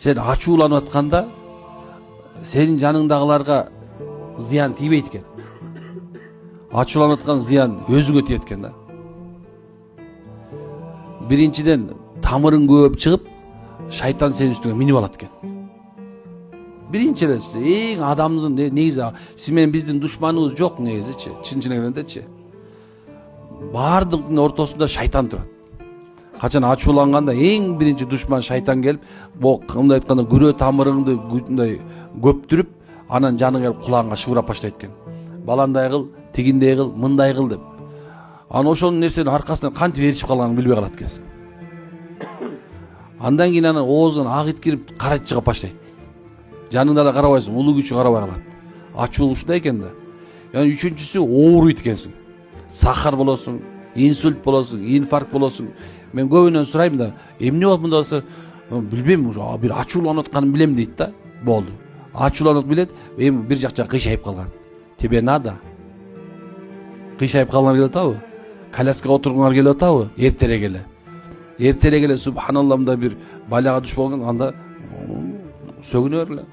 Sen ачууланып атканда senin janыңдагыларга зыян тийбейт экен. Ачууланып аткан зыян өзүңө тиет экен да. Биринчиден тамырың көп чыгып, шайтан сенин үстүңө минип алат экен. Биринчи эле эң адамдын негизи сиз менен биздин душманыбыз жок негизичи, чын чынайгандачы. Бардыгынын ортосунда шайтан турат. Качан ачууланганда эң биринчи душман шайтан келип, мындай айтканда күрө тамырыңды мындай көптүрүп, анан жаның келип кулагыңга шыбырап баштайт экен. Баландай кыл, тигиндей кыл, мындай кыл деп. Анан ошол нерсенин аркасынан кантип ээрчип калганын билбей калат экенсиң. Андан кийин анан оозуна ак ит кирип карайт чыгып баштайт. Жаныңда да карабайсың, улуу күчү карабай калат. Ачуу ушундай экен да. Яны үчүнчүсү ооруйт экенсиң. Сахар болосуң, инсульт болосуң, инфаркт болосуң. Мен көбүнөн сурайм да, эмне болуп мында болсо, билбейм, уже бир ачууланып атканын билем дейт да. Болду. Ачууланып билет, эми бир жакча кыйшайып калган. Тебе надо. Кыйшайып калган келип атабы? Коляскага отургуңар келип атабы? Эртерээк эле. Эртерээк эле субханалла мында бир балага туш болгон, анда сөгүнө бергиле.